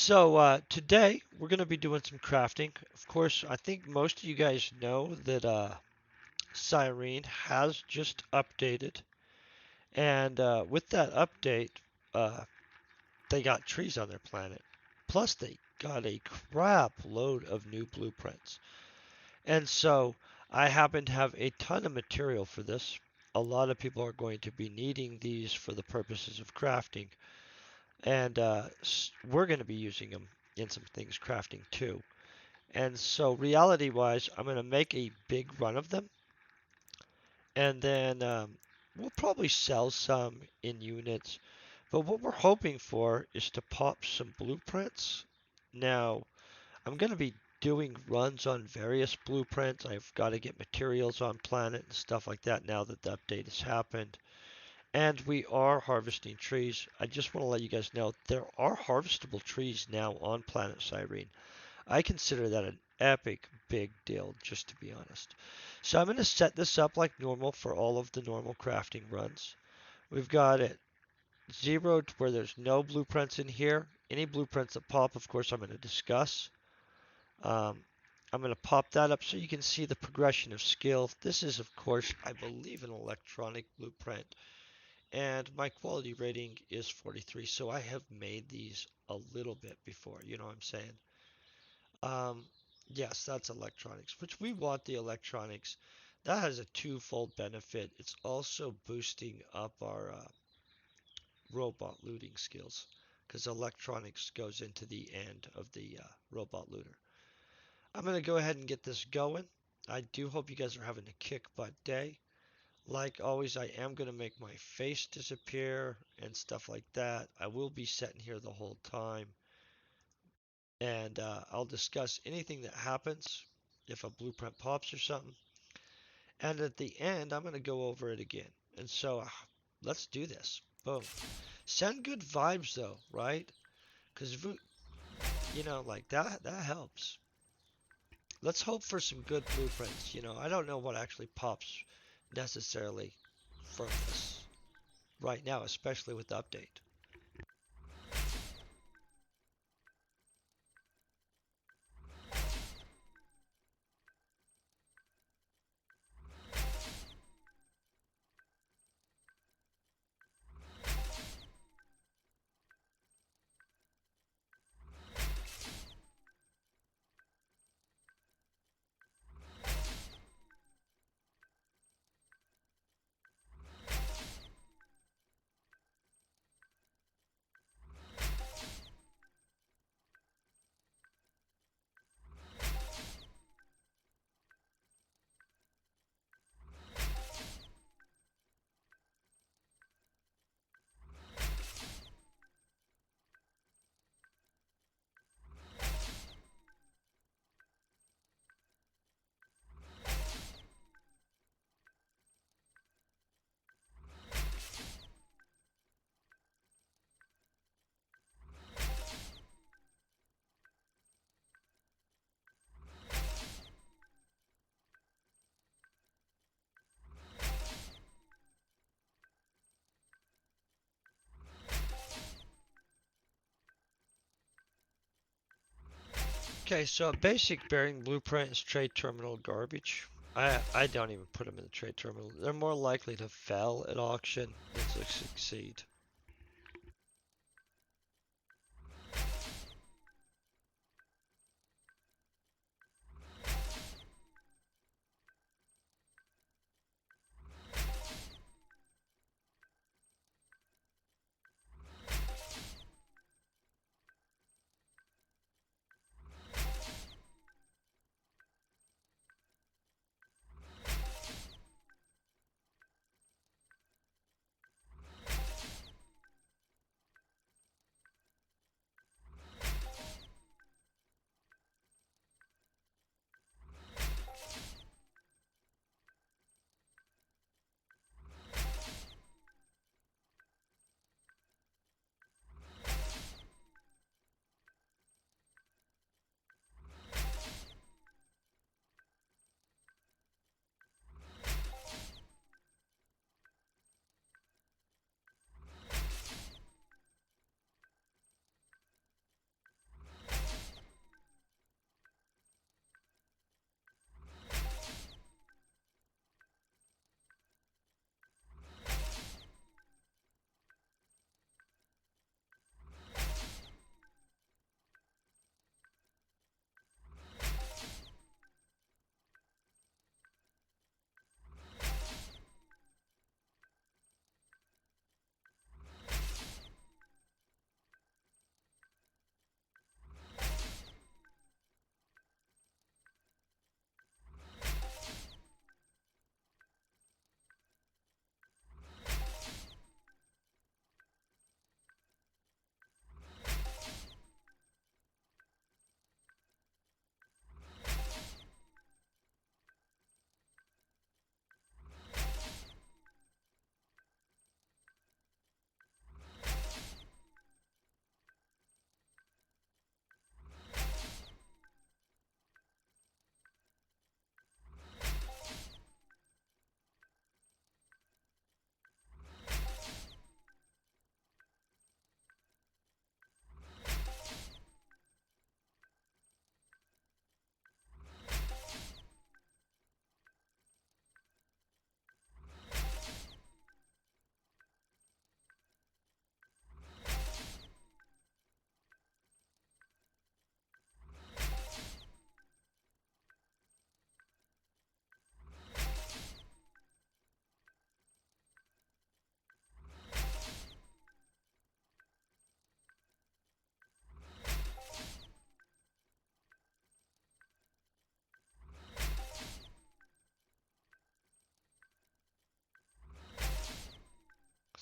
Today we're going to be doing some crafting. Of course, I think most of you guys know that Cyrene has just updated, and with that update, uh, they got trees on their planet. Plus, they got a crap load of new blueprints. And so, I happen to have a ton of material for this. A lot of people are going to be needing these for the purposes of crafting, and we're going to be using them in some things crafting too. And so, reality wise, I'm going to make a big run of them. And then we'll probably sell some in units. But what we're hoping for is to pop some blueprints. Now, I'm going to be doing runs on various blueprints. I've got to get materials on planet and stuff like that now that the update has happened. And we are harvesting trees. I just want to let you guys know there are harvestable trees now on planet Cyrene. I consider that an epic big deal, just to be honest. So I'm going to set this up like normal for all of the normal crafting runs. We've got it zeroed where there's no blueprints in here. Any blueprints that pop, of course, I'm going to discuss. Um, I'm going to pop that up so you can see the progression of skill. This is, of course, I believe an electronic blueprint. And my quality rating is 43, so I have made these a little bit before, you know what I'm saying? Um, yes, that's electronics, which we want the electronics. That has a twofold benefit. It's also boosting up our robot looting skills because electronics goes into the end of the robot looter. I'm going to go ahead and get this going. I do hope you guys are having a kick butt day. Like always, I am going to make my face disappear and stuff like that. I will be sitting here the whole time. And I'll discuss anything that happens if a blueprint pops or something. And at the end, I'm going to go over it again. And so let's do this. Boom. Send good vibes though, right? Because like that helps. Let's hope for some good blueprints. I don't know what actually pops necessarily from this right now, especially with the update. Okay, so a basic bearing blueprint is trade terminal garbage. I don't even put them in the trade terminal. They're more likely to fail at auction than to succeed.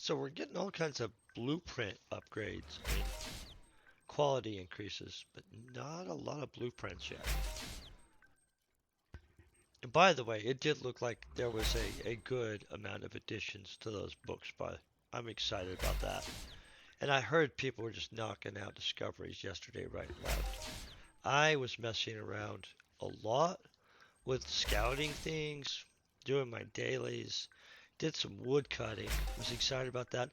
So we're getting all kinds of blueprint upgrades and quality increases, but not a lot of blueprints yet. And by the way, it did look like there was a good amount of additions to those books, but I'm excited about that. And I heard people were just knocking out discoveries yesterday, right and left. I was messing around a lot with scouting things, doing my dailies, did some wood cutting, was excited about that.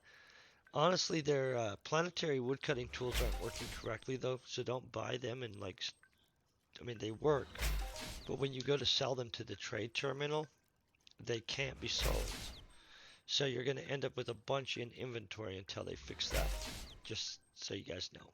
Honestly, their planetary woodcutting tools aren't working correctly though, so don't buy them and like, I mean, they work, but when you go to sell them to the trade terminal, they can't be sold. So you're going to end up with a bunch in inventory until they fix that. Just so you guys know.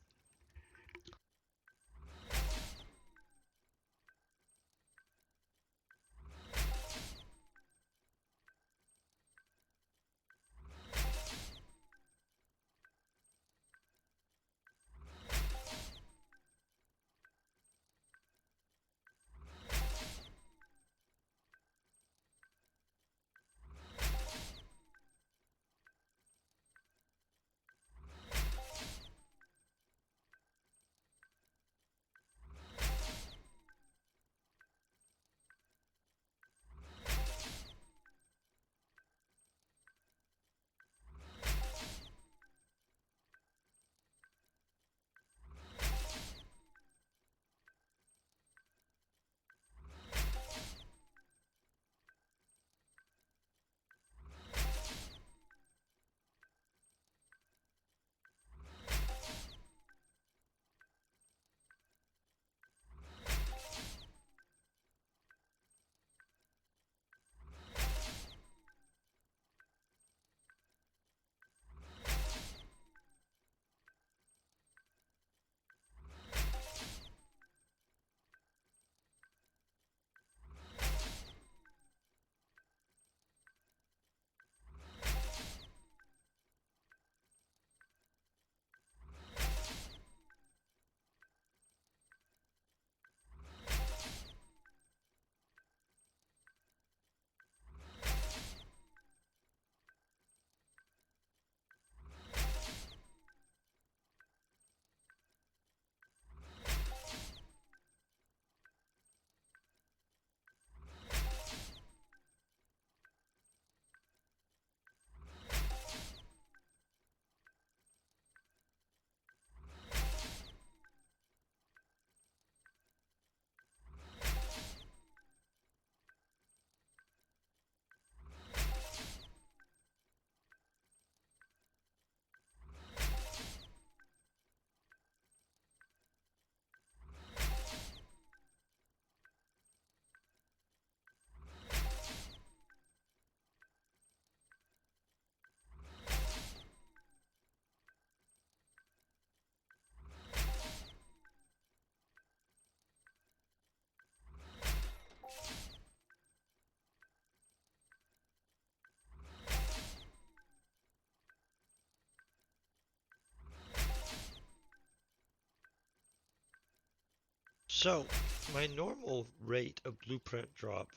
So my normal rate of blueprint drop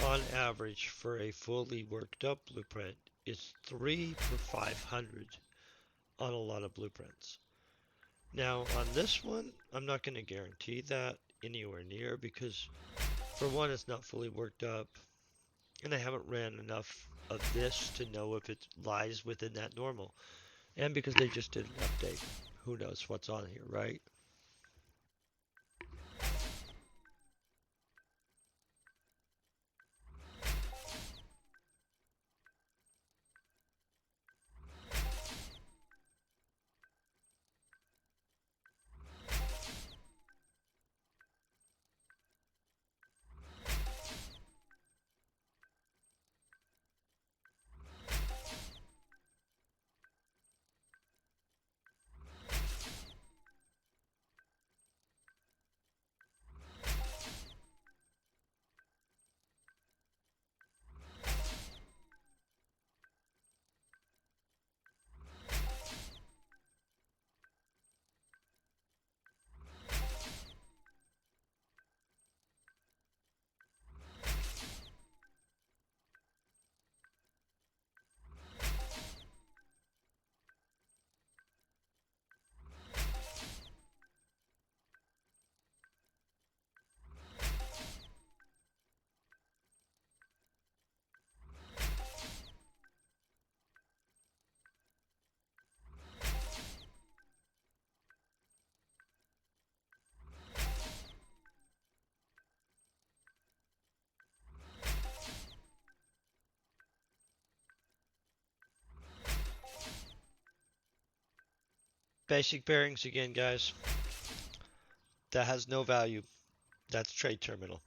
on average for a fully worked up blueprint is 3 per 500 on a lot of blueprints. Now on this one, I'm not going to guarantee that anywhere near because for one, it's not fully worked up and I haven't ran enough of this to know if it lies within that normal. And because they just did an update, who knows what's on here, right? Basic bearings again, guys. That has no value. That's trade terminal.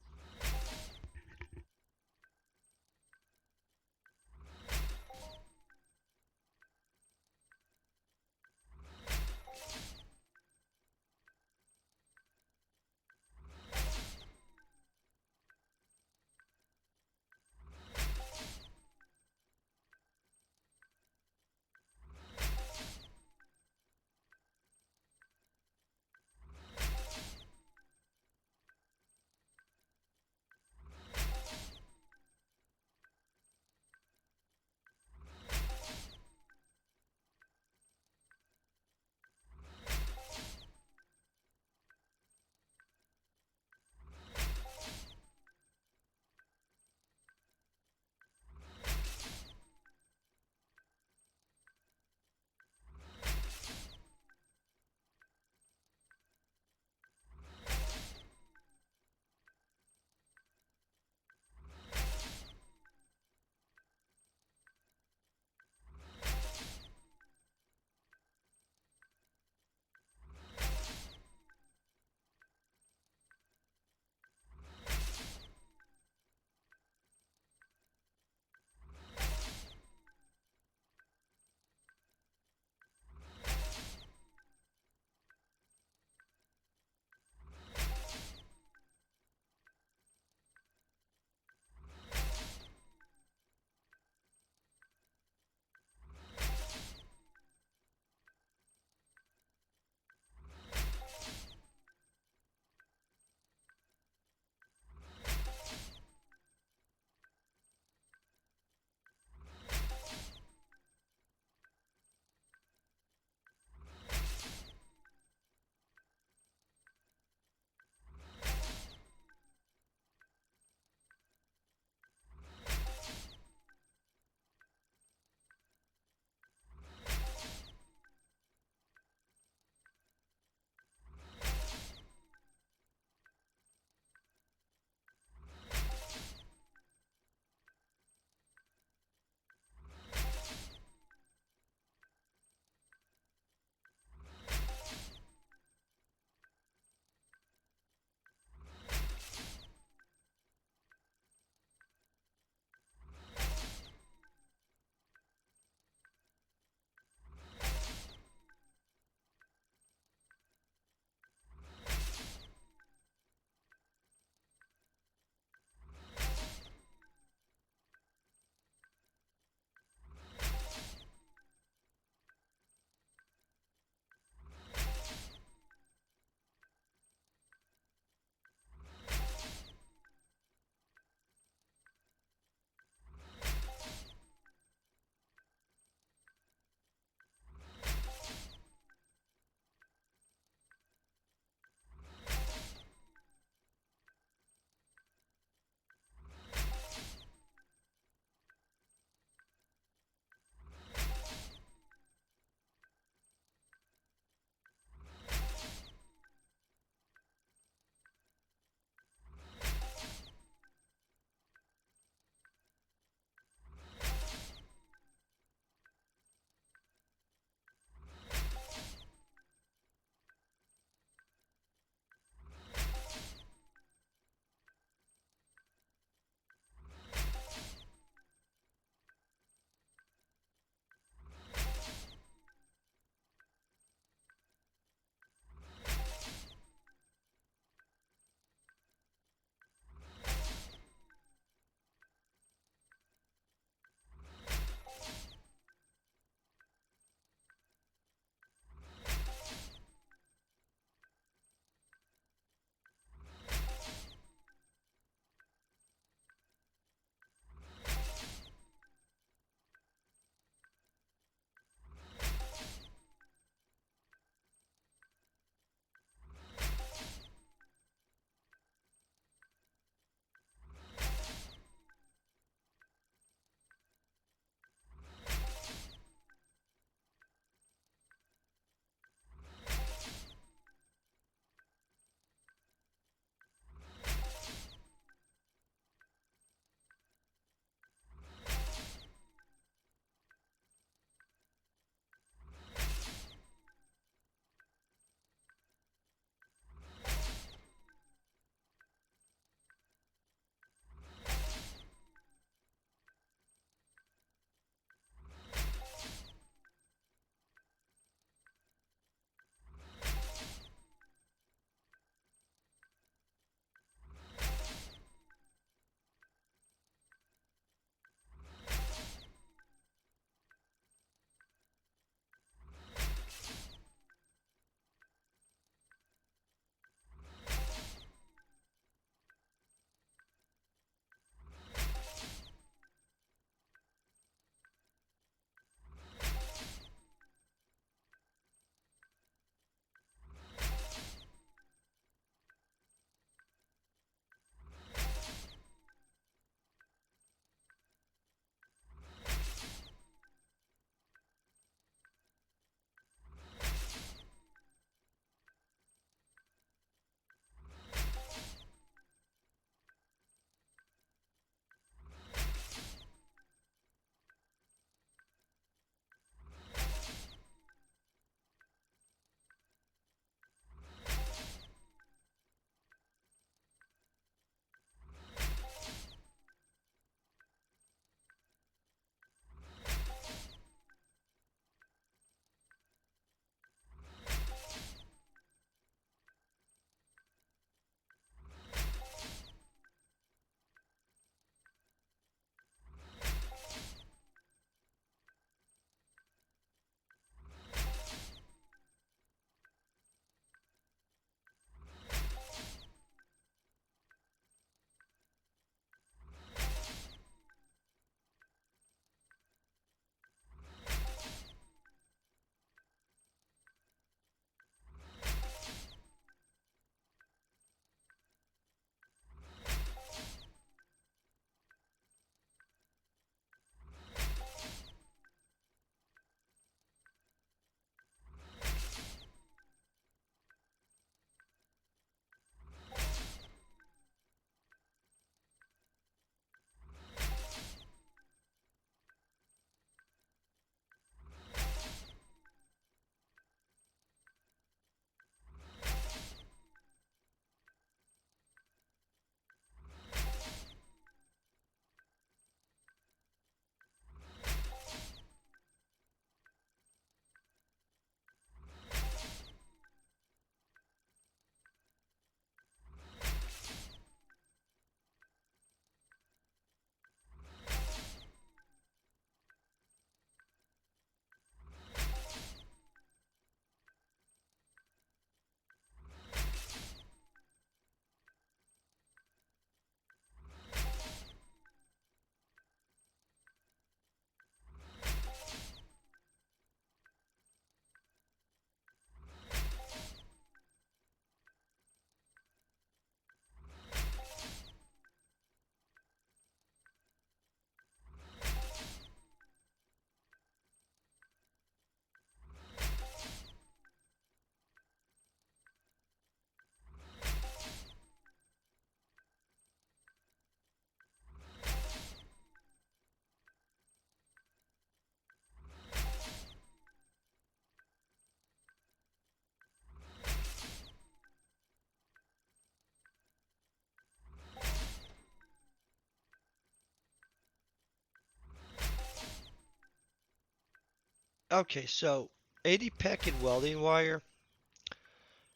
Okay, so 80 peck and welding wire,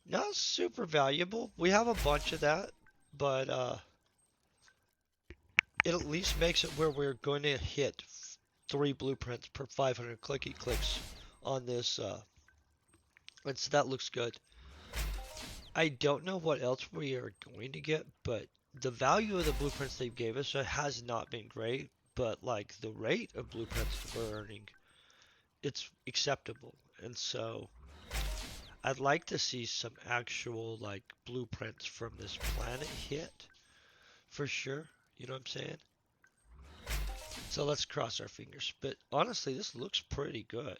not super valuable. We have a bunch of that, but it at least makes it where we're going to hit 3 blueprints per 500 clicky clicks on this, and so that looks good. I don't know what else we are going to get, but the value of the blueprints they gave us has not been great, but like the rate of blueprints that we're earning, it's acceptable. And so I'd like to see some actual like blueprints from this planet hit for sure. You know what I'm saying? So let's cross our fingers. But honestly, this looks pretty good.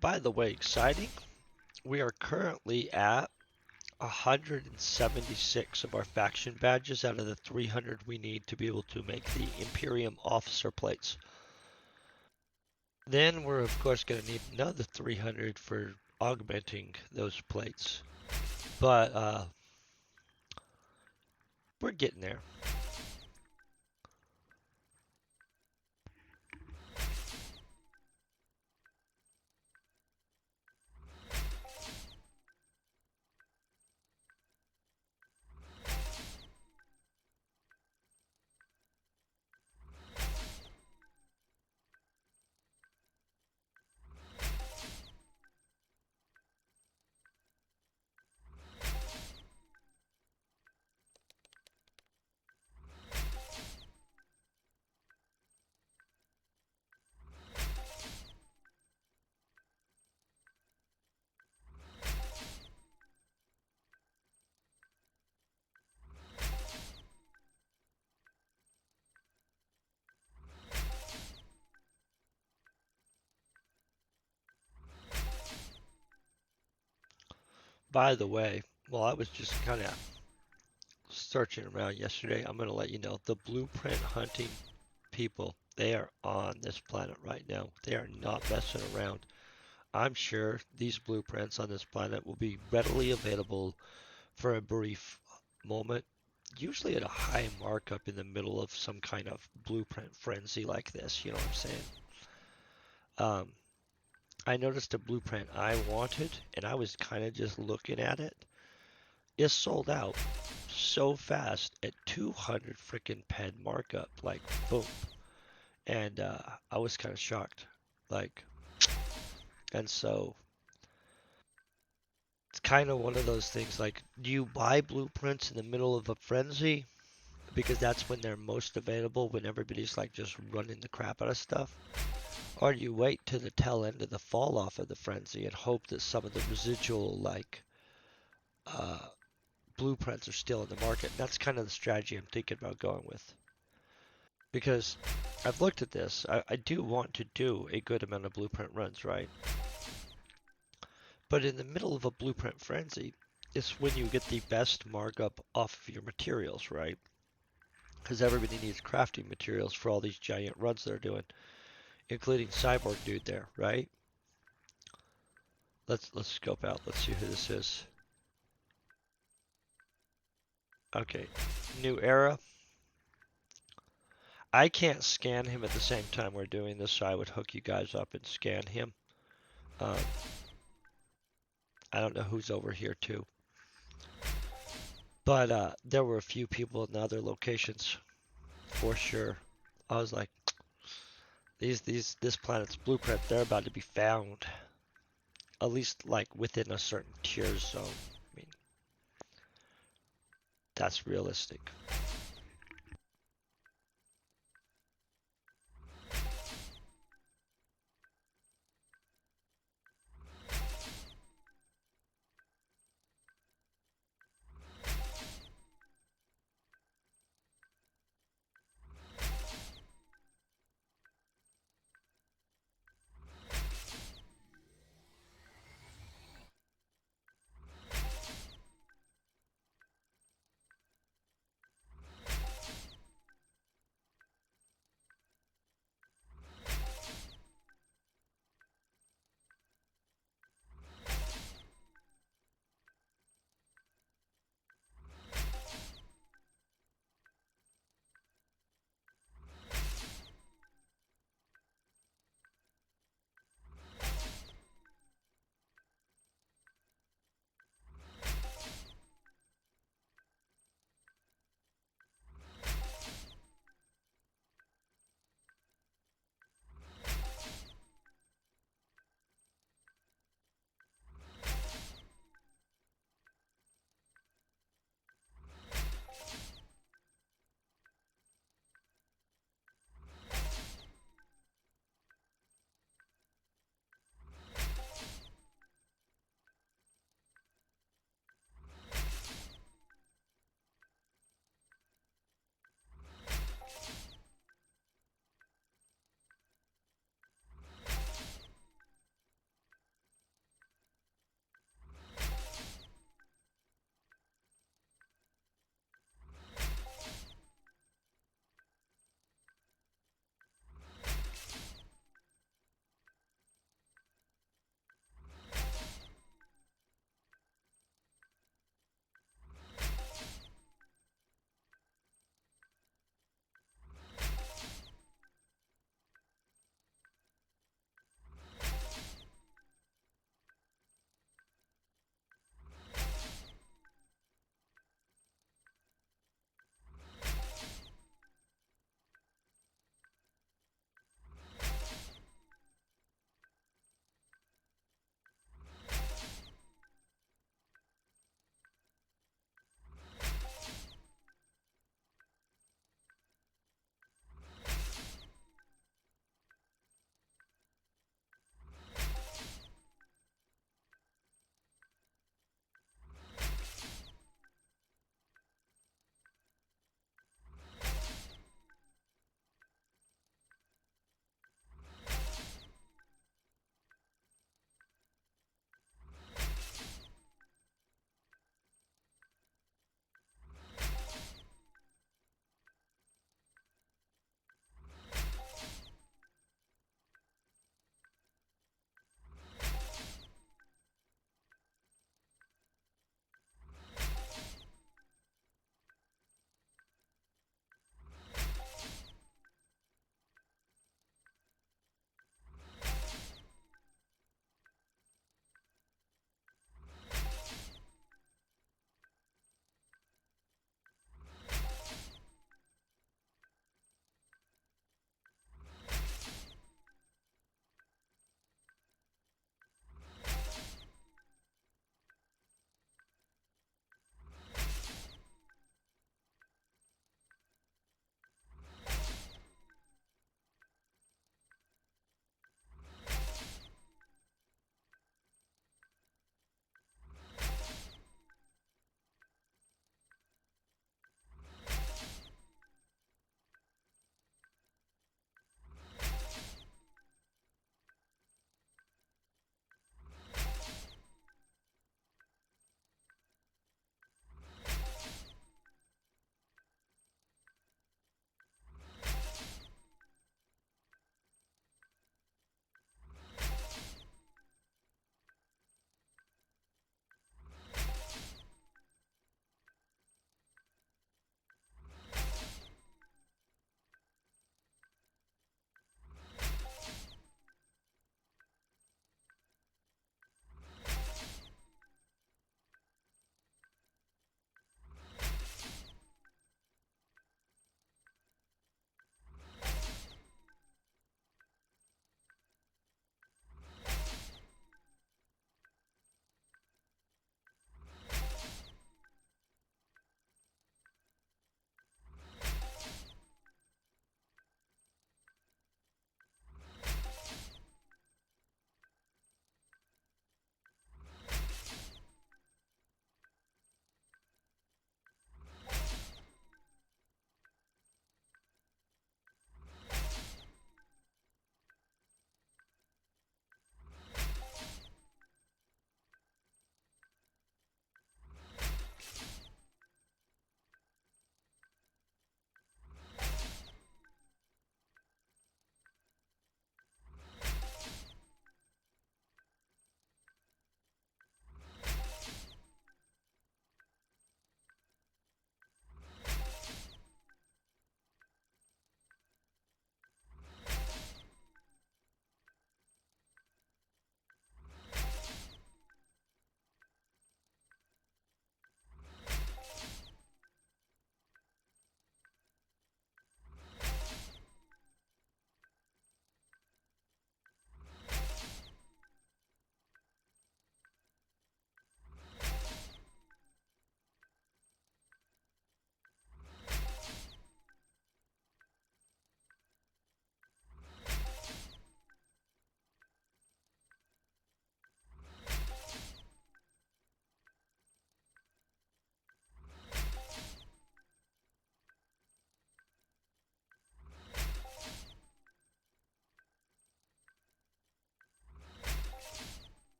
By the way, exciting. We are currently at 176 of our faction badges out of the 300 we need to be able to make the Imperium officer plates. Then we're of course going to need another 300 for augmenting those plates. But we're getting there. By the way, while I was just kind of searching around yesterday, I'm going to let you know the blueprint hunting people, they are on this planet right now. They are not messing around. I'm sure these blueprints on this planet will be readily available for a brief moment, usually at a high markup in the middle of some kind of blueprint frenzy like this. You know what I'm saying? Um, I noticed a blueprint I wanted, and I was kind of just looking at it. It sold out so fast at 200 freaking pen markup, like boom. And I was kind of shocked, like, and so it's kind of one of those things. Like, do you buy blueprints in the middle of a frenzy because that's when they're most available, when everybody's like just running the crap out of stuff? Or do you wait to the tail end of the fall off of the frenzy and hope that some of the residual like uh, blueprints are still in the market? And that's kind of the strategy I'm thinking about going with. Because I've looked at this, I do want to do a good amount of blueprint runs, right? But in the middle of a blueprint frenzy, it's when you get the best markup off of your materials, right? Because everybody needs crafting materials for all these giant runs they're doing, including Cyborg Dude there, right? Let's scope out. Let's see who this is. Okay, new era. I can't scan him at the same time we're doing this, so I would hook you guys up and scan him. Um, I don't know who's over here too, but there were a few people in other locations for sure. I was like, this planet's blueprint, they're about to be found. At least like within a certain tier zone. I mean, that's realistic.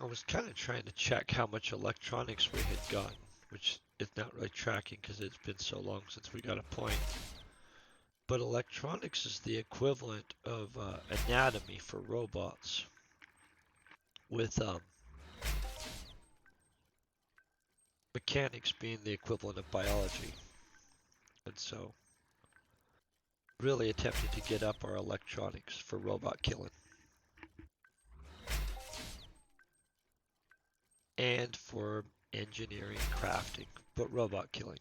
I was kind of trying to check how much electronics we had gotten, which it's not really tracking because it's been so long since we got a point. But electronics is the equivalent of anatomy for robots, with mechanics being the equivalent of biology. And so, really attempting to get up our electronics for robot killing. And for engineering, crafting, but robot killing.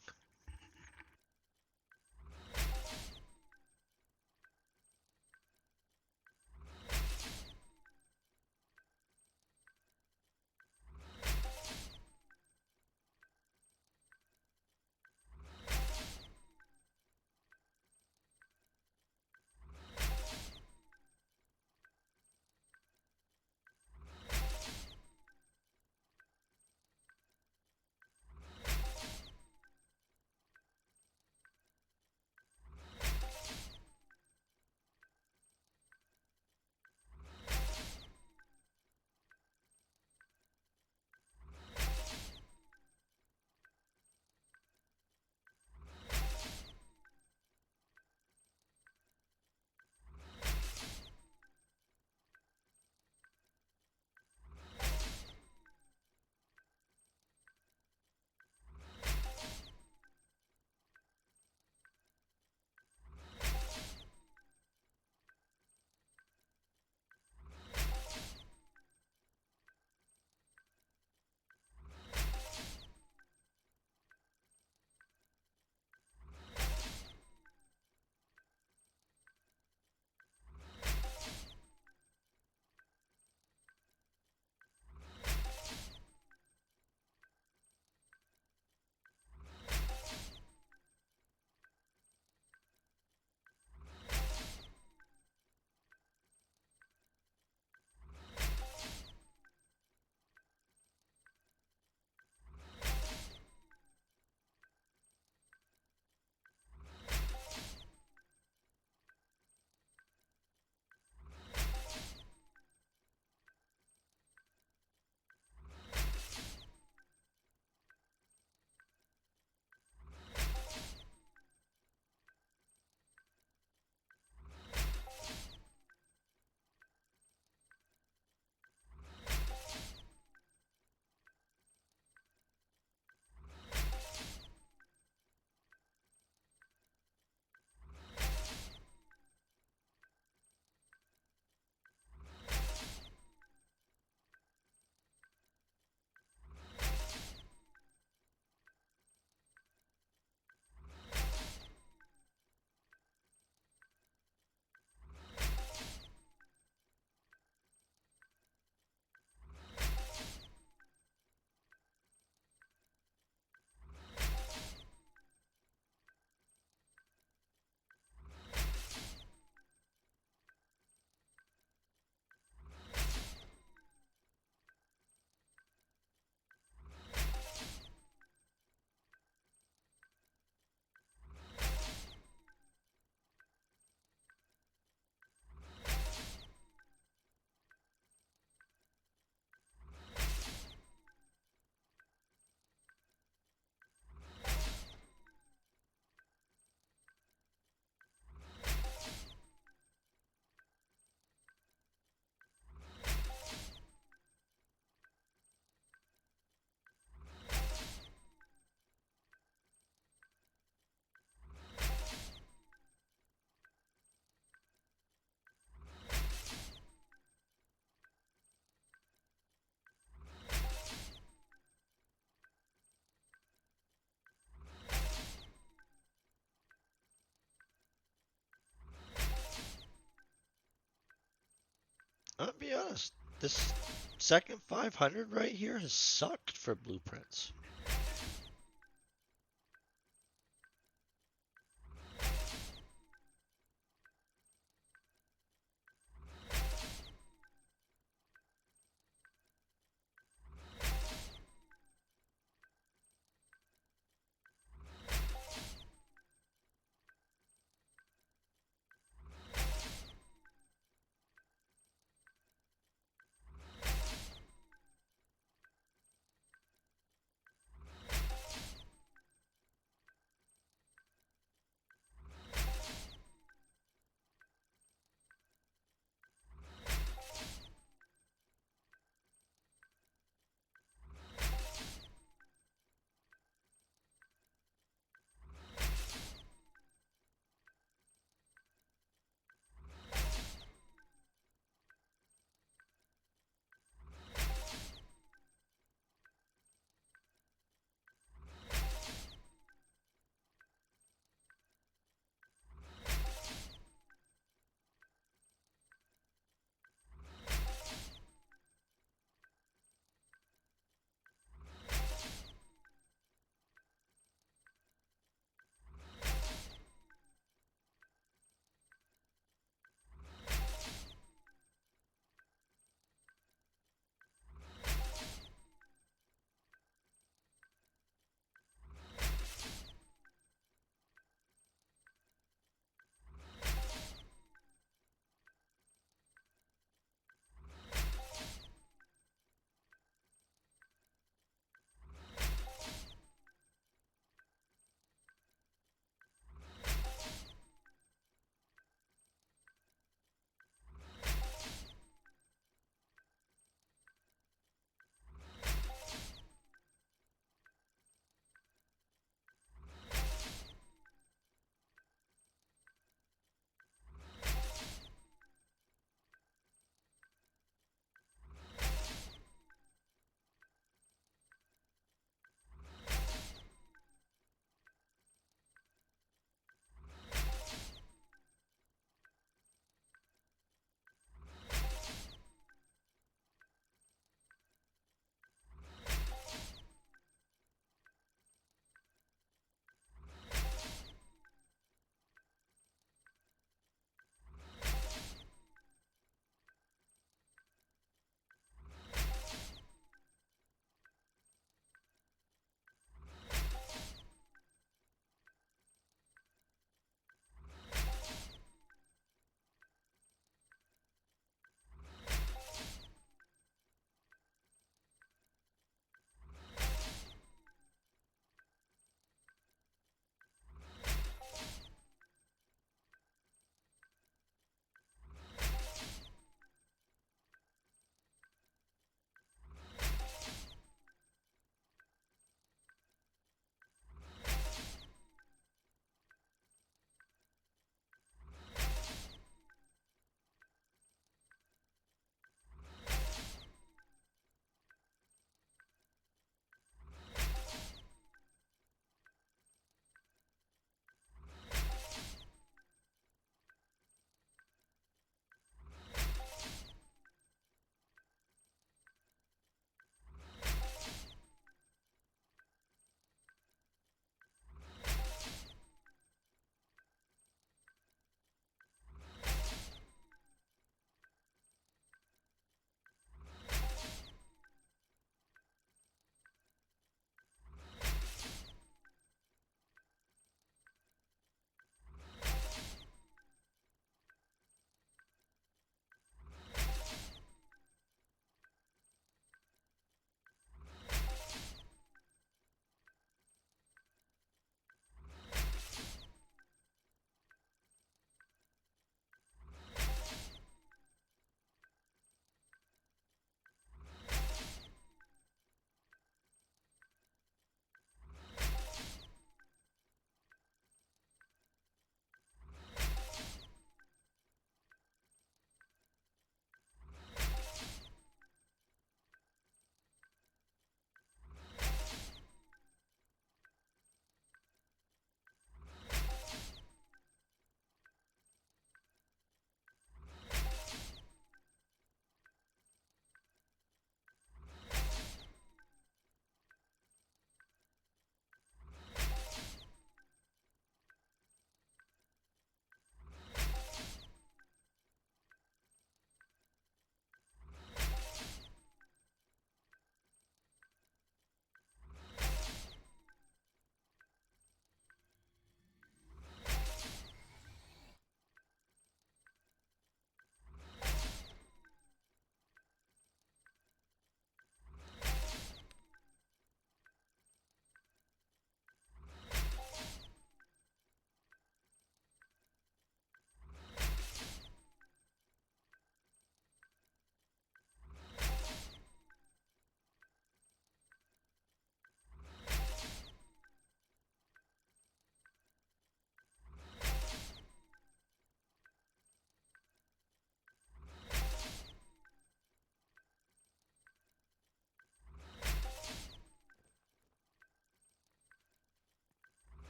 I'll be honest, this second 500 right here has sucked for blueprints.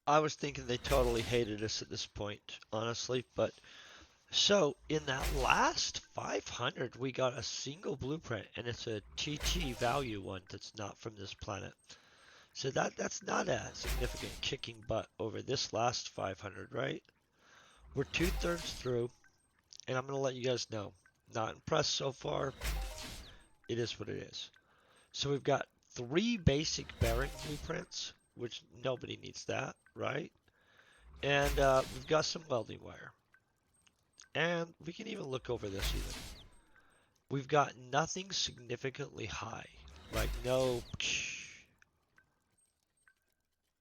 I was thinking they totally hated us at this point, honestly. But so in that last 500, we got a single blueprint, and it's a TT value one that's not from this planet. So that's not a significant kicking butt over this last 500, right? We're two-thirds through, and I'm gonna let you guys know. Not impressed so far. It is what it is. So we've got three basic bearing blueprints, which nobody needs that, right? And we've got some welding wire. And we can even look over this even. We've got nothing significantly high. Like no...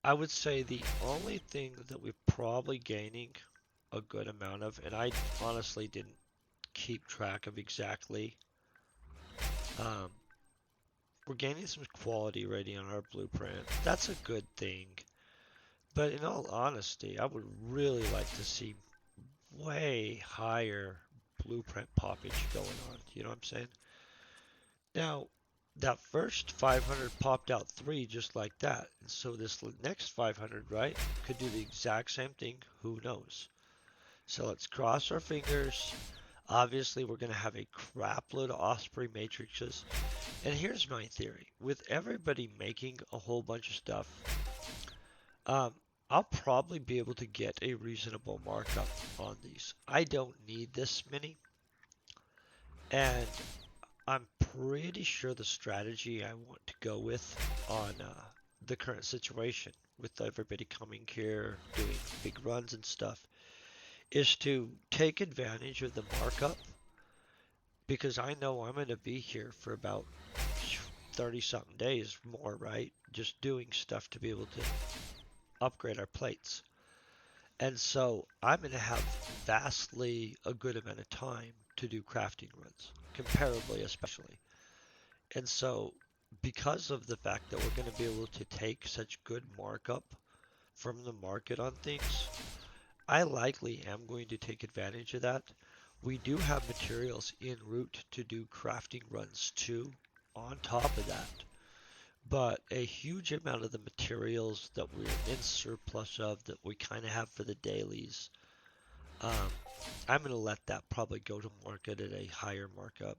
I would say the only thing that we're probably gaining a good amount of, and I honestly didn't keep track of exactly, um, we're gaining some quality rating on our blueprint. That's a good thing. But in all honesty, I would really like to see way higher blueprint poppage going on. You know what I'm saying? Now, that first 500 popped out 3 just like that. And so this next 500, right, could do the exact same thing. Who knows? So let's cross our fingers. Obviously, we're going to have a crapload of Ozpyn Matrixes. And here's my theory. With everybody making a whole bunch of stuff, um, I'll probably be able to get a reasonable markup on these. I don't need this many. And I'm pretty sure the strategy I want to go with on the current situation with everybody coming here, doing big runs and stuff, is to take advantage of the markup because I know I'm going to be here for about 30 something days more, right? Just doing stuff to be able to upgrade our plates. And so I'm going to have vastly a good amount of time to do crafting runs, comparably especially. And so because of the fact that we're going to be able to take such good markup from the market on things, I likely am going to take advantage of that. We do have materials en route to do crafting runs too, on top of that. But a huge amount of the materials that we're in surplus of that we kind of have for the dailies, um, I'm going to let that probably go to market at a higher markup.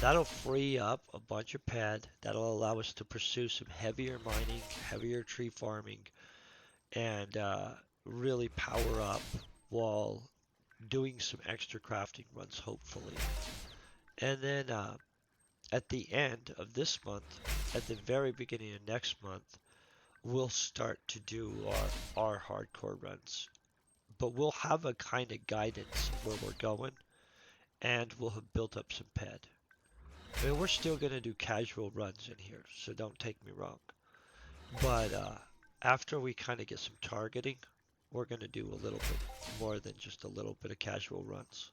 That'll free up a bunch of pad. That'll allow us to pursue some heavier mining, heavier tree farming, and really power up while doing some extra crafting runs, hopefully. And then at the end of this month, at the very beginning of next month, we'll start to do our hardcore runs. But we'll have a kind of guidance of where we're going, and we'll have built up some ped. I mean, we're still going to do casual runs in here, so don't take me wrong. But after we kind of get some targeting, we're going to do a little bit more than just a little bit of casual runs.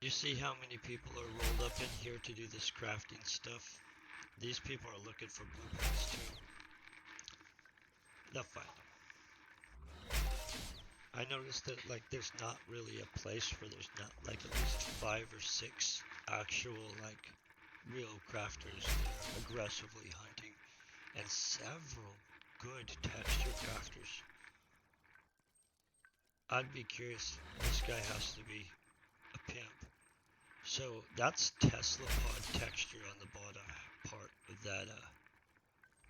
You see how many people are rolled up in here to do this crafting stuff? These people are looking for blueprints too. They'll find them. I noticed that like there's not really a place where there's not like at least 5 or 6 actual like real crafters that are aggressively hunting, and several good texture crafters. I'd be curious. This guy has to be a pimp. So that's Tesla pod texture on the bottom part of that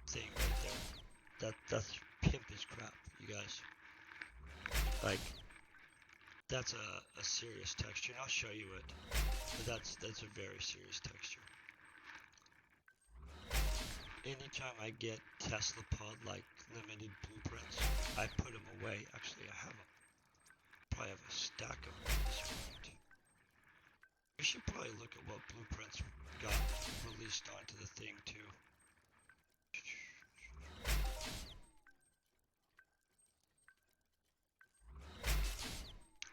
thing right there. That's pimp as crap, you guys. Like that's a serious texture, and I'll show you it. But that's a very serious texture. Anytime I get Tesla pod like limited blueprints, I put them away. Actually, I have them. Probably have a stack of them at this point. We should probably look at what blueprints got released onto the thing too.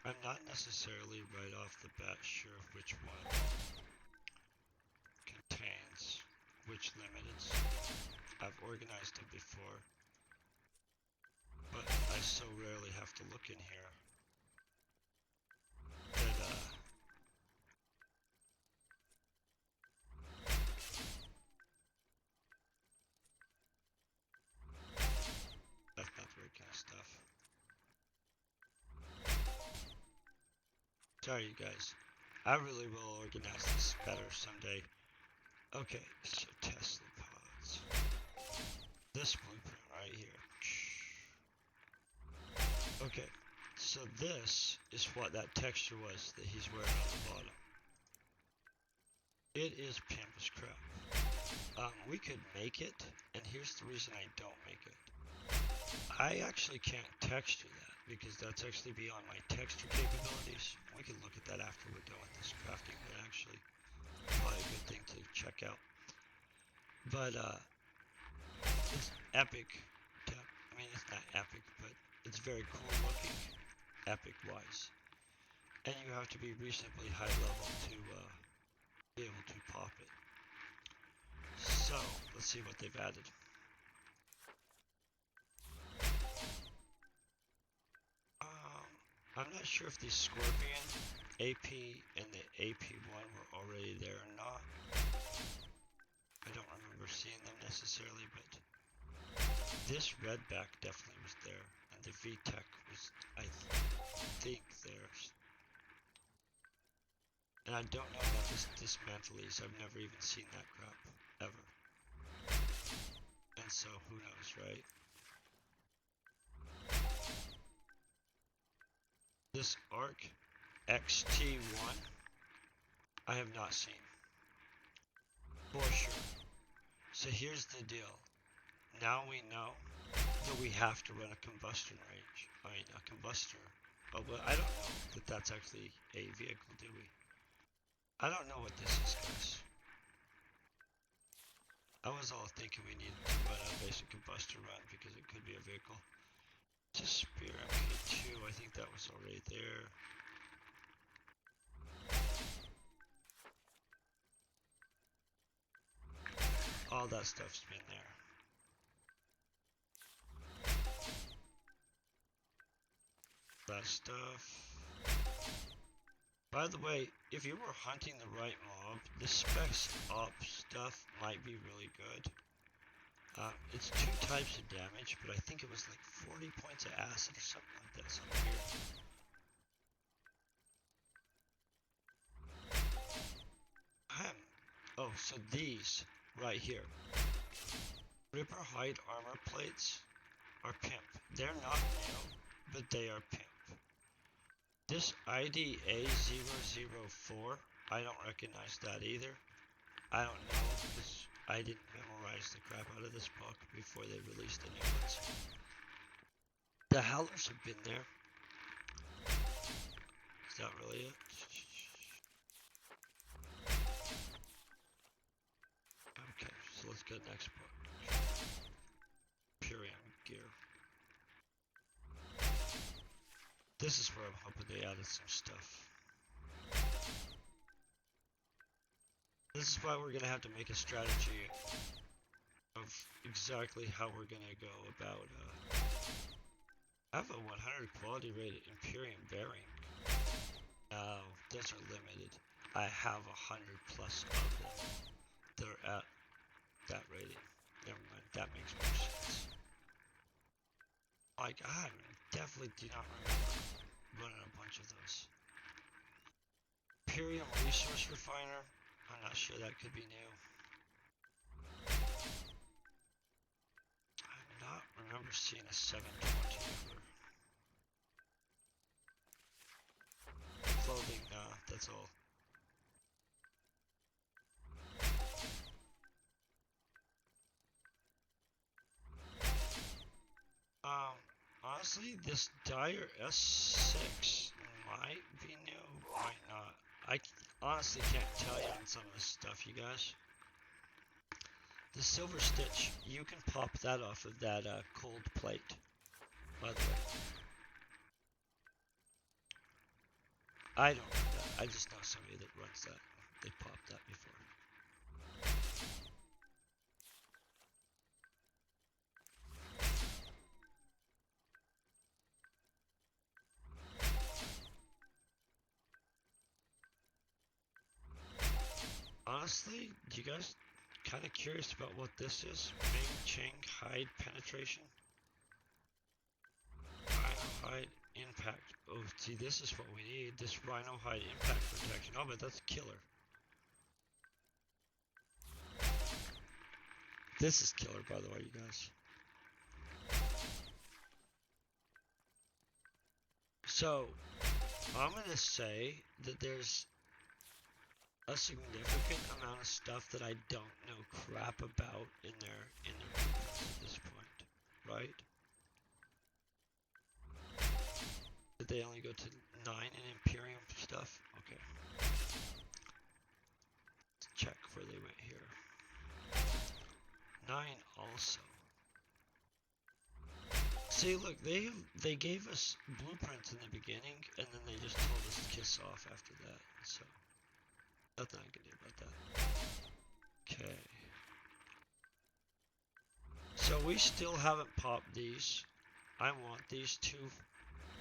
I'm not necessarily right off the bat sure which one contains which limiteds. I've organized them before, but I so rarely have to look in here that that's not the right kind of stuff. Sorry, you guys. I really will organize this better someday. Okay, so Tesla pods. This blueprint right here. Okay, so this is what that texture was that he's wearing on the bottom. It is pimp as crap. We could make it, and here's the reason I don't make it. I actually can't texture that because that's actually beyond my texture capabilities. We can look at that after we're done with this crafting, but actually probably a good thing to check out. But it's epic. I mean, it's not epic, but it's very cool looking, epic wise. And you have to be reasonably high level to be able to pop it. So let's see what they've added. I'm not sure if the Scorpion AP and the AP1 were already there or not. I don't remember seeing them necessarily, but this redback definitely was there, and the VTech was, I think, there. And I don't know about this dismantlees. I've never even seen that crap, ever. And so, who knows, right? This Arc XT1, I have not seen. For sure. So here's the deal. Now we know that we have to run a combustion range. I mean, a combustor. Oh, but I don't know that that's actually a vehicle, do we? I don't know what this is, guys. I was all thinking we needed to run a basic combustor run because it could be a vehicle. It's a Spear MK2, I think that was already there. All that stuff's been there. That stuff. By the way, if you were hunting the right mob, the specs up stuff might be really good. It's 2 types of damage, but I think it was like 40 points of acid or something like that. Something weird. Oh, so these right here. Ripper Hide armor plates are pimp. They're not new, but they are pimp. This ID A004, I don't recognize that either. I don't know, because I didn't memorize the crap out of this book before they released the new ones. The Howlers have been there. Is that really it? Okay, so let's get next book. Purium gear. This is where I'm hoping they added some stuff. This is why we're gonna have to make a strategy of exactly how we're gonna go about. I have a 100 quality rated Imperium bearing. No, those are limited. I have 100 plus of them that are at that rating. Never mind, that makes more sense. Like, I definitely do not remember running a bunch of those. Imperium Resource Refiner, I'm not sure that could be new. I do not remember seeing a 720 ever. Clothing, that's all. Honestly, this Dire S6 might be new, might not. I honestly can't tell you on some of this stuff, you guys. The Silver Stitch, you can pop that off of that cold plate, by the way. I don't know that. I just know somebody that runs that. They popped that before. Honestly, you guys kind of curious about what this is? Ming Ching Hide Penetration? Rhino Hide Impact. Oh, see, this is what we need. This Rhino Hide Impact Protection. Oh, but that's killer. This is killer, by the way, you guys. So, I'm going to say that there's a significant amount of stuff that I don't know crap about in their blueprints at this point, right? Did they only go to 9 in Imperium stuff? Okay. Let's check where they went here. 9 also. See, look, they gave us blueprints in the beginning, and then they just told us to kiss off after that. So, nothing I can do about that. Okay. So we still haven't popped these. I want these 2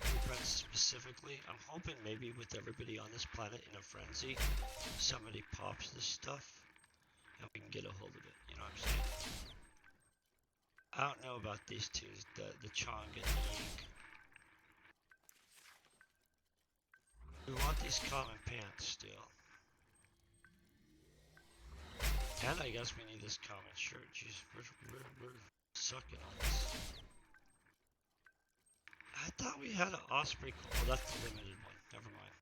blueprints specifically. I'm hoping maybe with everybody on this planet in a frenzy, somebody pops this stuff, and we can get a hold of it. You know what I'm saying? I don't know about these 2, the Chong and the Ying. We want these common pants still. And I guess we need this common shirt. Jeez, we're sucking on this. I thought we had an Osprey. Oh, that's the limited one. Never mind.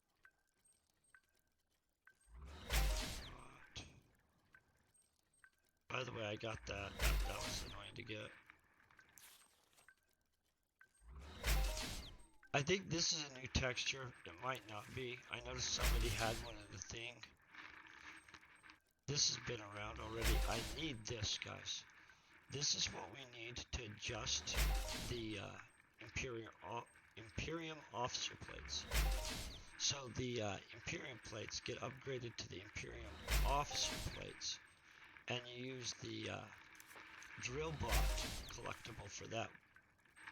By the way, I got that. That was annoying to get. I think this is a new texture. It might not be. I noticed somebody had one in the thing. This has been around already. I need this, guys. This is what we need to adjust the Imperium officer plates. So the Imperium plates get upgraded to the Imperium officer plates, and you use the drill bot collectible for that.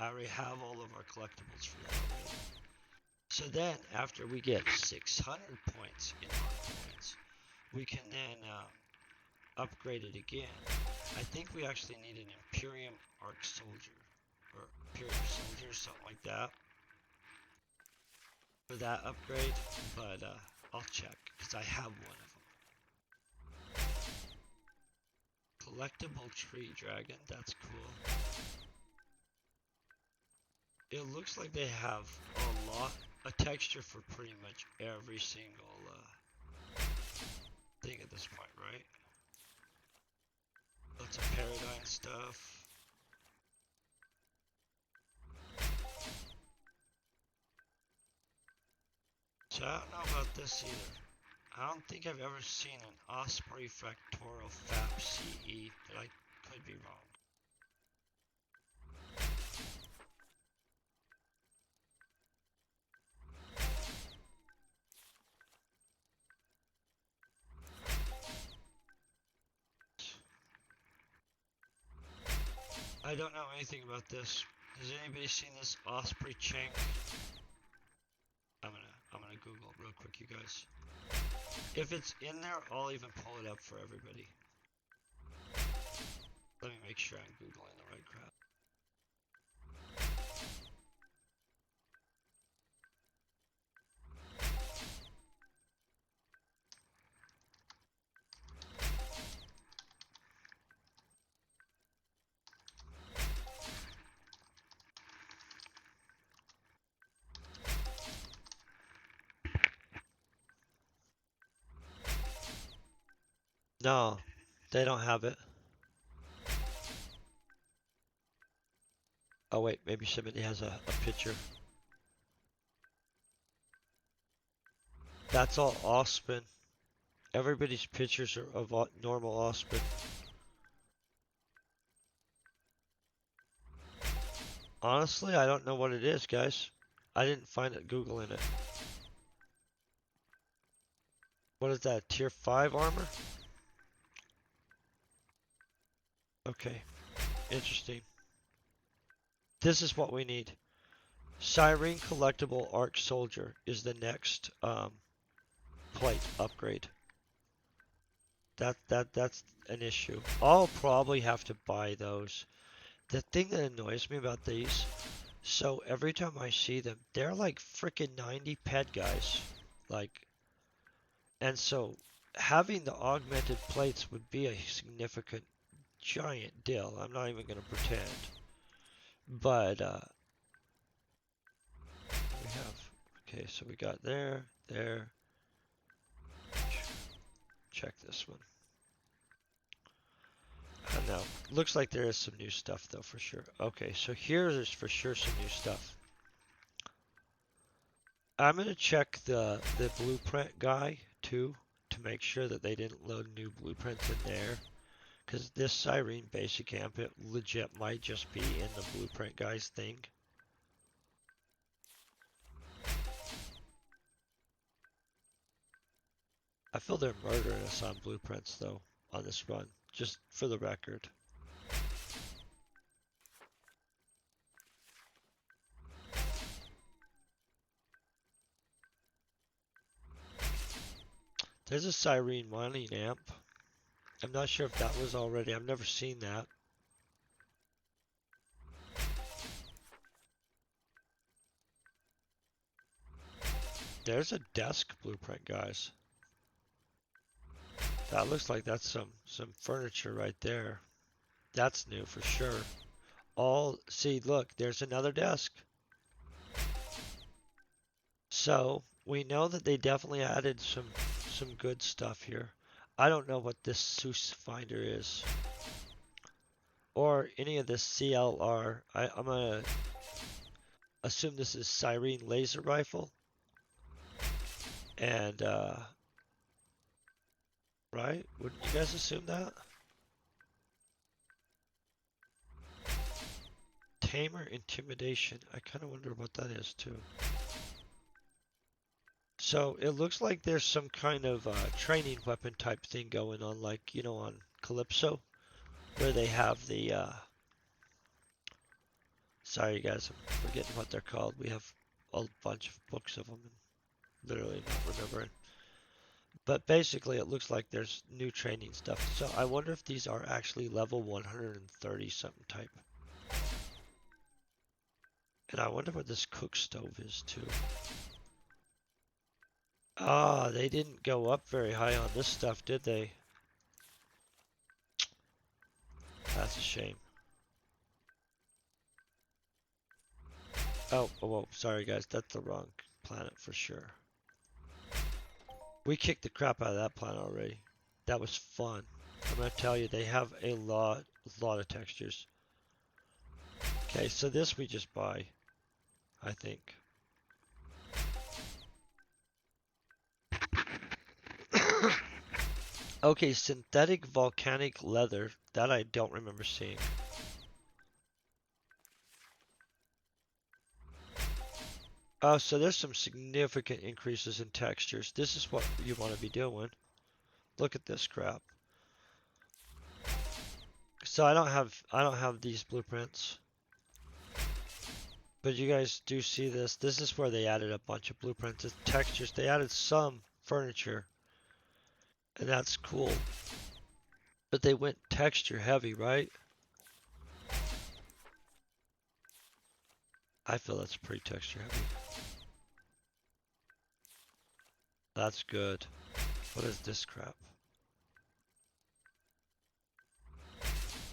I already have all of our collectibles for that already. So then, after we get 600 points in our points, we can then upgrade it again. I think we actually need an Imperium Arc Soldier, or Imperium Soldier, something like that, for that upgrade, but I'll check, because I have one of them. Collectible Tree Dragon, that's cool. It looks like they have a texture for pretty much every single thing at this point, right? Lots of Paradigm stuff. So I don't know about this either. I don't think I've ever seen an Osprey Fractorial FAP CE, but I could be wrong. I don't know anything about this. Has anybody seen this Osprey Chink? I'm gonna Google it real quick, you guys. If it's in there, I'll even pull it up for everybody. Let me make sure I'm Googling the right crap. No, they don't have it. Oh wait, maybe somebody has a picture. That's all Ozpyn. Everybody's pictures are of normal Ozpyn. Honestly, I don't know what it is, guys. I didn't find it Googling it. What is that, tier 5 armor? Okay, interesting. This is what we need. Cyrene collectible Arc Soldier is the next plate upgrade. That's an issue. I'll probably have to buy those. The thing that annoys me about these, so every time I see them, they're like freaking 90 ped guys. Like, and so having the augmented plates would be a significant giant deal. I'm not even gonna pretend. But we have, okay, so we got there. Check this one. I don't know. Looks like there is some new stuff though, for sure. Okay, so here's for sure some new stuff. I'm gonna check the blueprint guy too to make sure that they didn't load new blueprints in there. Because this Cyrene basic amp, it legit might just be in the blueprint guy's thing. I feel they're murdering us on blueprints though, on this run, just for the record. There's a Cyrene mining amp. I'm not sure if that was already, I've never seen that. There's a desk blueprint, guys. That looks like that's some furniture right there. That's new for sure. See, look, there's another desk. So we know that they definitely added some good stuff here. I don't know what this Seuss finder is, or any of this CLR. I'm gonna assume this is Cyrene laser rifle, and right? Wouldn't you guys assume that? Tamer intimidation. I kind of wonder what that is too. So it looks like there's some kind of training weapon type thing going on, like, you know, on Calypso, where they have the, sorry guys, I'm forgetting what they're called. We have a bunch of books of them and literally not remembering. But basically it looks like there's new training stuff. So I wonder if these are actually level 130 something type. And I wonder what this cook stove is too. Ah, they didn't go up very high on this stuff, did they? That's a shame. Oh, whoa, sorry guys, that's the wrong planet for sure. We kicked the crap out of that planet already. That was fun. I'm gonna tell you, they have a lot of textures. Okay, so this we just buy, I think. Okay, synthetic volcanic leather. That I don't remember seeing. Oh, so there's some significant increases in textures. This is what you want to be doing. Look at this crap. So I don't have these blueprints. But you guys do see this. This is where they added a bunch of blueprints and textures. They added some furniture, and that's cool. But they went texture heavy, right? I feel that's pretty texture heavy. That's good. What is this crap?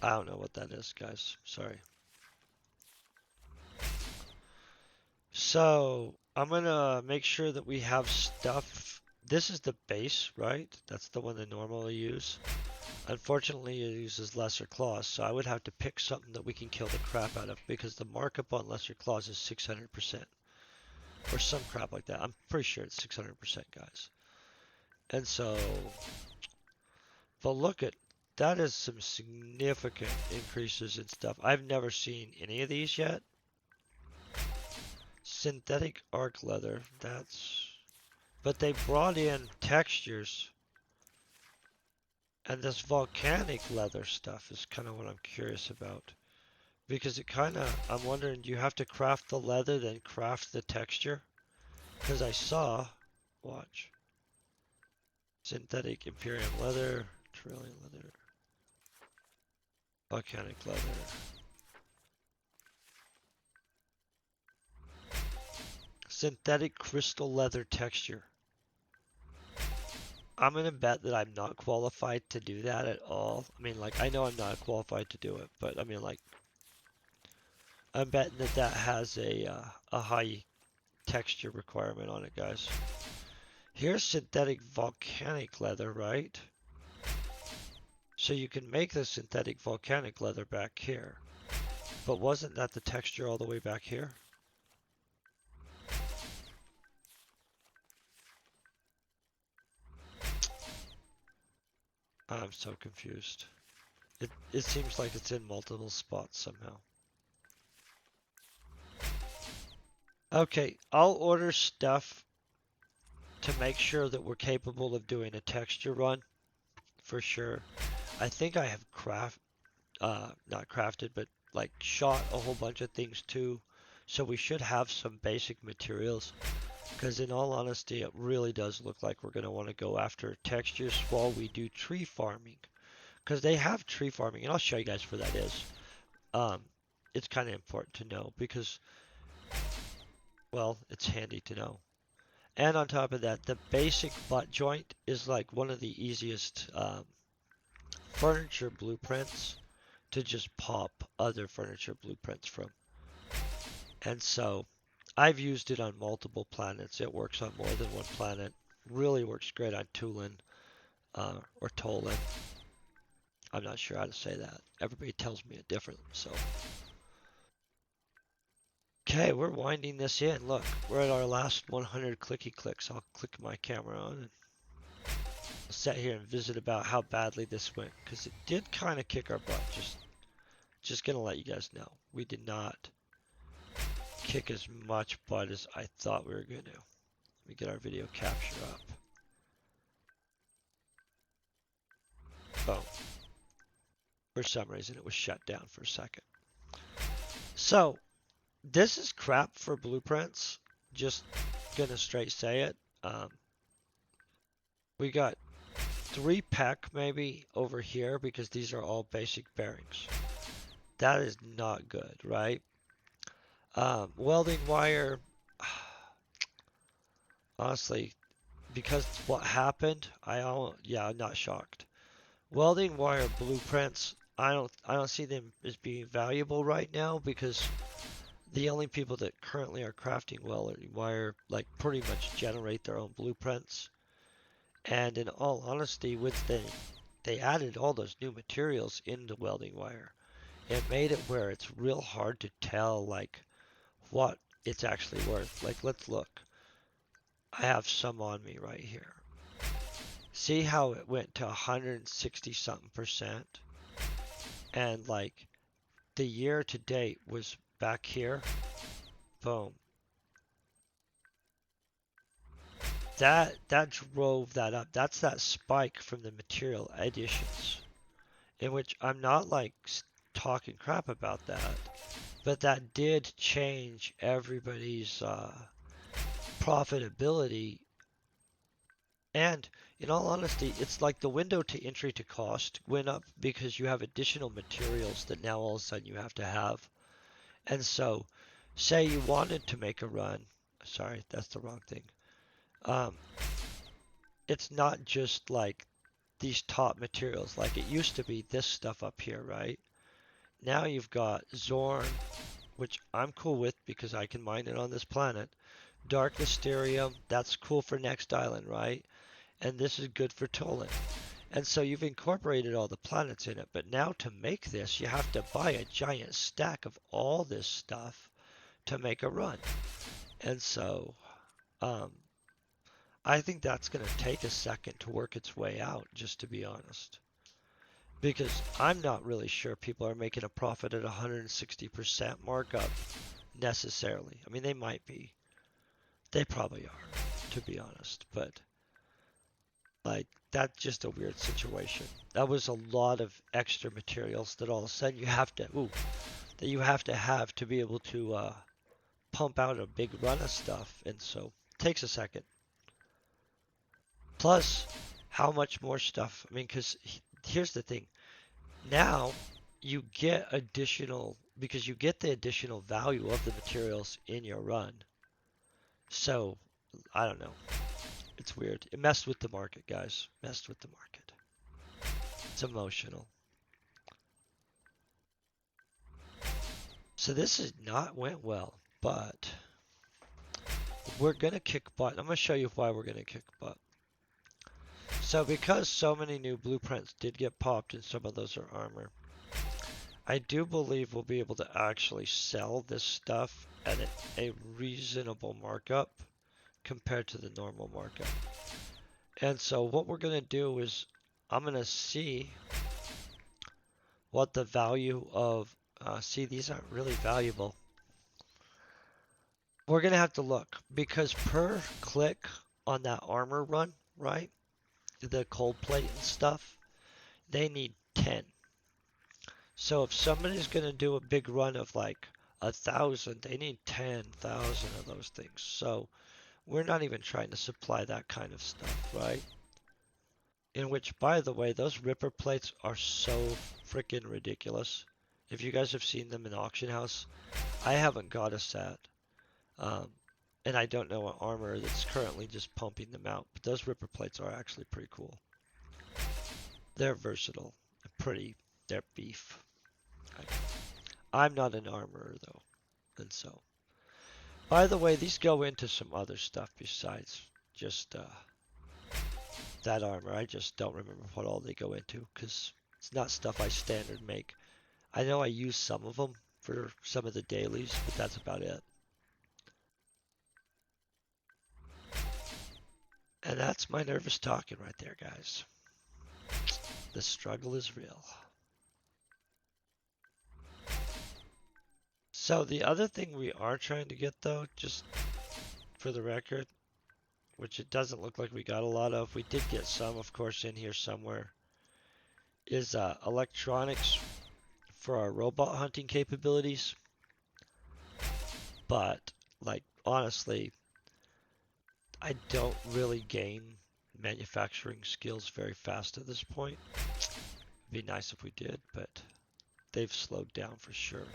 I don't know what that is, guys. Sorry. So, I'm gonna make sure that we have stuff. This is the base, right? That's the one they normally use. Unfortunately, it uses lesser claws, so I would have to pick something that we can kill the crap out of because the markup on lesser claws is 600%. Or some crap like that. I'm pretty sure it's 600%, guys. And so, but look at, that is some significant increases in stuff. I've never seen any of these yet. Synthetic arc leather, but they brought in textures, and this volcanic leather stuff is kind of what I'm curious about. Because I'm wondering, do you have to craft the leather, then craft the texture? Because I saw, watch, synthetic Imperium leather, trillium leather, volcanic leather. Synthetic crystal leather texture. I'm gonna bet that I'm not qualified to do that at all. I mean, like, I know I'm not qualified to do it, but I mean, like, I'm betting that that has a high texture requirement on it, guys. Here's synthetic volcanic leather, right? So you can make the synthetic volcanic leather back here. But wasn't that the texture all the way back here? I'm so confused. It seems like it's in multiple spots somehow. Okay, I'll order stuff to make sure that we're capable of doing a texture run for sure. I think I have not crafted, but like shot a whole bunch of things too. So we should have some basic materials. Because in all honesty, it really does look like we're going to want to go after textures while we do tree farming. Because they have tree farming, and I'll show you guys where that is. It's kind of important to know because, well, it's handy to know. And on top of that, the basic butt joint is like one of the easiest furniture blueprints to just pop other furniture blueprints from. And so I've used it on multiple planets. It works on more than one planet. Really works great on Tulin or Tolan. I'm not sure how to say that. Everybody tells me it different, so. Okay, we're winding this in. Look, we're at our last 100 clicky clicks. I'll click my camera on and sit here and visit about how badly this went, because it did kind of kick our butt. Just gonna let you guys know, we did not kick as much butt as I thought we were gonna. Let me get our video capture up. Boom. For some reason, it was shut down for a second. So, this is crap for blueprints. Just gonna straight say it. We got 3 peck maybe over here because these are all basic bearings. That is not good, right? Welding wire, honestly, because what happened, yeah, I'm not shocked. Welding wire blueprints, I don't see them as being valuable right now because the only people that currently are crafting welding wire like pretty much generate their own blueprints. And in all honesty, with they added all those new materials into welding wire, it made it where it's real hard to tell like what it's actually worth. Like, let's look. I have some on me right here. See how it went to 160 something percent? And like the year to date was back here. Boom. That drove that up. That's that spike from the material additions. in which I'm not like talking crap about that, but that did change everybody's profitability. And in all honesty, it's like the window to entry to cost went up because you have additional materials that now all of a sudden you have to have. And so, say you wanted to make a run, sorry, that's the wrong thing. Um, it's not just like these top materials like it used to be this stuff up here, right? Now you've got Zorn, which I'm cool with because I can mine it on this planet. Dark Mysterium, that's cool for next island, right? And this is good for Tolan. And so you've incorporated all the planets in it, but now to make this, you have to buy a giant stack of all this stuff to make a run. And so, um, I think that's going to take a second to work its way out, just to be honest. Because I'm not really sure people are making a profit at 160% markup necessarily. I mean, they might be. They probably are, to be honest. But, like, that's just a weird situation. That was a lot of extra materials that all of a sudden you have to, that you have to be able to pump out a big run of stuff. And so, it takes a second. Plus, how much more stuff? I mean, because here's the thing. Now, you get additional, because you get the additional value of the materials in your run. So, I don't know. It's weird. It messed with the market, guys. Messed with the market. It's emotional. So this has not went well, but we're going to kick butt. I'm going to show you why we're going to kick butt. So because so many new blueprints did get popped and some of those are armor, I do believe we'll be able to actually sell this stuff at a reasonable markup compared to the normal markup. And so what we're going to do is I'm going to see what the value of, see, these aren't really valuable. We're going to have to look because per click on that armor run, right? The cold plate and stuff, they need 10. So if somebody's going to do a big run of like 1,000, they need 10,000 of those things. So we're not even trying to supply that kind of stuff, right? In which, by the way, those ripper plates are so freaking ridiculous. If you guys have seen them in auction house, I haven't got a set. And I don't know an armor that's currently just pumping them out. But those ripper plates are actually pretty cool. They're versatile. They're beef. I'm not an armorer though. And so, by the way, these go into some other stuff besides just that armor. I just don't remember what all they go into because it's not stuff I standard make. I know I use some of them for some of the dailies, but that's about it. And that's my nervous talking right there, guys. The struggle is real. So the other thing we are trying to get though, just for the record, which it doesn't look like we got a lot of, we did get some, of course, in here somewhere, is electronics for our robot hunting capabilities. But, like, honestly, I don't really gain manufacturing skills very fast at this point. It'd be nice if we did, but they've slowed down for sure.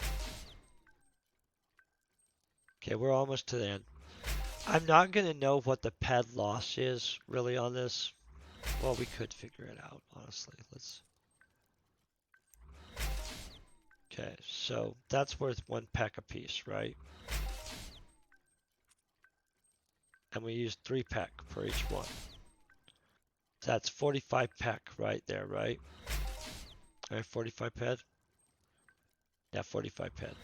Okay, we're almost to the end. I'm not going to know what the ped loss is really on this. Well, we could figure it out, honestly. Okay, so that's worth 1 peck a piece, right? And we use 3 peck for each one. So that's 45 peck right there, right? All right, 45 ped? Yeah, 45 ped.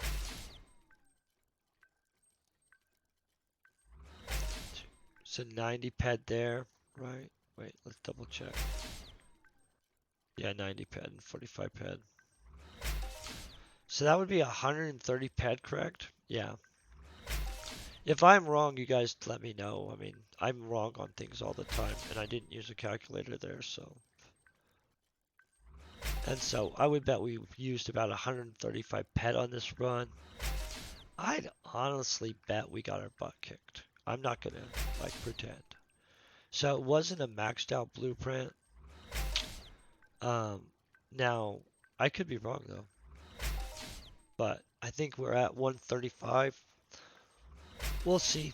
So 90 ped there, right? Wait, let's double check. Yeah, 90 ped and 45 ped. So that would be 130 ped, correct? Yeah. If I'm wrong, you guys let me know. I mean, I'm wrong on things all the time, and I didn't use a calculator there, so. And so I would bet we used about 135 pet on this run. I'd honestly bet we got our butt kicked. I'm not gonna like pretend. So it wasn't a maxed out blueprint. Um, Now I could be wrong though, but I think we're at 135. We'll see.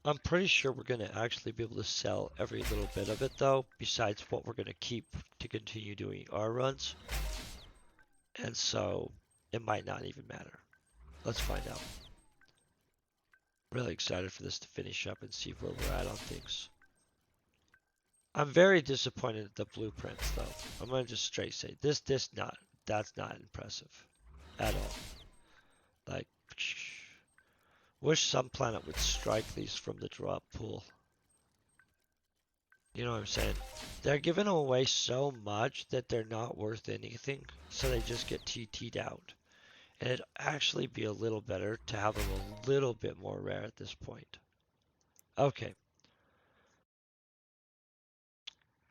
I'm pretty sure we're gonna actually be able to sell every little bit of it though, besides what we're gonna keep to continue doing our runs. And so it might not even matter. Let's find out. Really excited for this to finish up and see where we're at on things. I'm very disappointed at the blueprints though. I'm gonna just straight say that's not impressive at all. Like, wish some planet would strike these from the drop pool. You know what I'm saying? They're giving them away so much that they're not worth anything, so they just get TT'd out. And it'd actually be a little better to have them a little bit more rare at this point. Okay.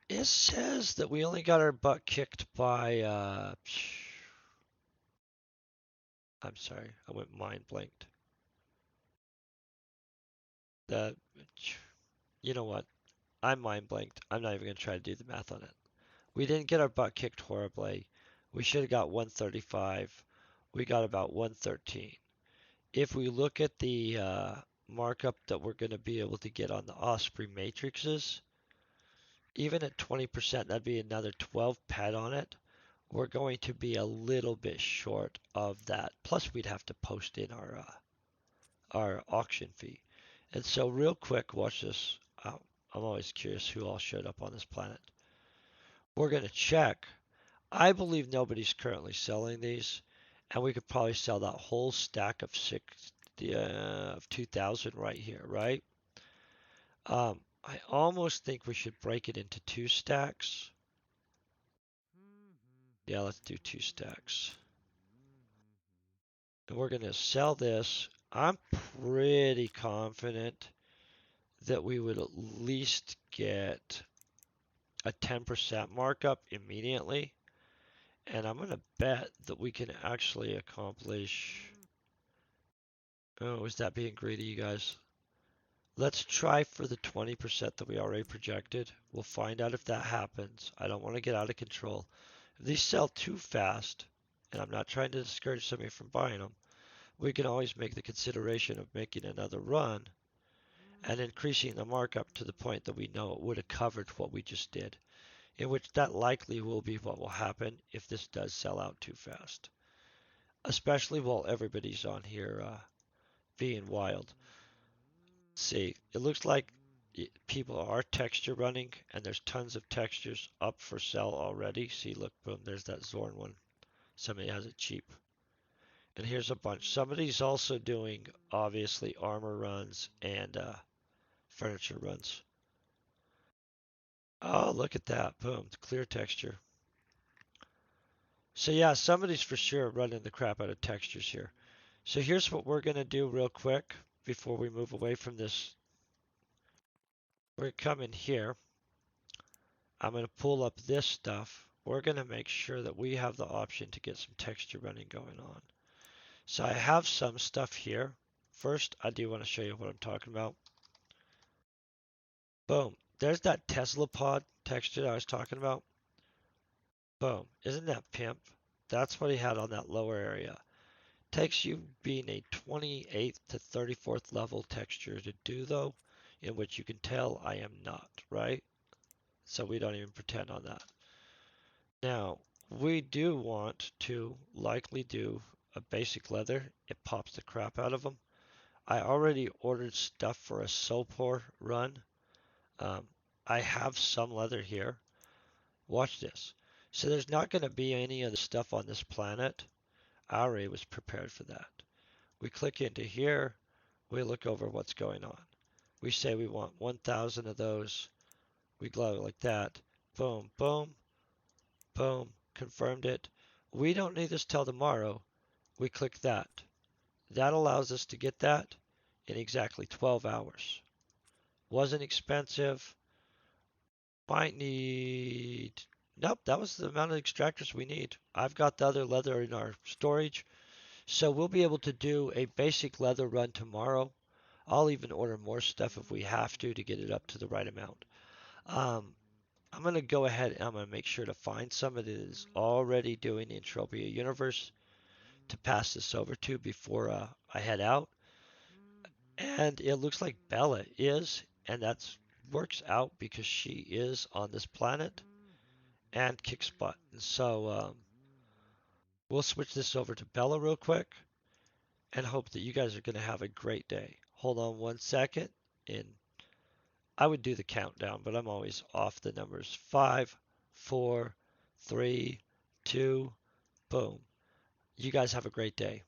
It says that we only got our butt kicked by, I'm sorry, I went mind blanked. The, you know what? I'm mind blanked. I'm not even going to try to do the math on it. We didn't get our butt kicked horribly. We should have got 135. We got about 113. If we look at the markup that we're going to be able to get on the Ozpyn Matrixes, even at 20%, that'd be another 12 pet on it. We're going to be a little bit short of that. Plus, we'd have to post in our auction fee. And so, real quick, watch this. I'm always curious who all showed up on this planet. We're going to check. I believe nobody's currently selling these, and we could probably sell that whole stack of 2,000 right here, right? I almost think we should break it into 2 stacks. Yeah, let's do 2 stacks. And we're going to sell this. I'm pretty confident that we would at least get a 10% markup immediately. And I'm going to bet that we can actually accomplish. Oh, is that being greedy, you guys? Let's try for the 20% that we already projected. We'll find out if that happens. I don't want to get out of control. If these sell too fast, and I'm not trying to discourage somebody from buying them, we can always make the consideration of making another run and increasing the markup to the point that we know it would have covered what we just did, in which that likely will be what will happen if this does sell out too fast, especially while everybody's on here being wild. See, it looks like people are texture running, and there's tons of textures up for sale already. See, look, boom, there's that Zorn one. Somebody has it cheap. And here's a bunch. Somebody's also doing, obviously, armor runs and furniture runs. Oh, look at that. Boom, clear texture. So yeah, somebody's for sure running the crap out of textures here. So here's what we're going to do real quick before we move away from this. We're coming here. I'm going to pull up this stuff. We're going to make sure that we have the option to get some texture running going on. So I have some stuff here. First, I do want to show you what I'm talking about. Boom. There's that Tesla pod texture that I was talking about. Boom. Isn't that pimp? That's what he had on that lower area. Takes you being a 28th to 34th level texture to do though, in which you can tell I am not, right? So we don't even pretend on that. Now, we do want to likely do a basic leather. It pops the crap out of them. I already ordered stuff for a Sopor run. I have some leather here. Watch this. So there's not going to be any of the stuff on this planet. I already was prepared for that. We click into here. We look over what's going on. We say we want 1,000 of those. We glow like that. Boom, boom, boom. Confirmed it. We don't need this till tomorrow. We click that. That allows us to get that in exactly 12 hours. Wasn't expensive. Might need Nope, that was the amount of extractors we need. I've got the other leather in our storage, so we'll be able to do a basic leather run tomorrow. I'll even order more stuff if we have to get it up to the right amount. Um, I'm going to go ahead and I'm going to make sure to find somebody that is already doing the Entropia universe to pass this over to before I head out. And it looks like Bella is, and that works out because she is on this planet and kicks butt. And so we'll switch this over to Bella real quick and hope that you guys are going to have a great day. Hold on 1 second, and I would do the countdown, but I'm always off the numbers. 5, 4, 3, 2, boom. You guys have a great day.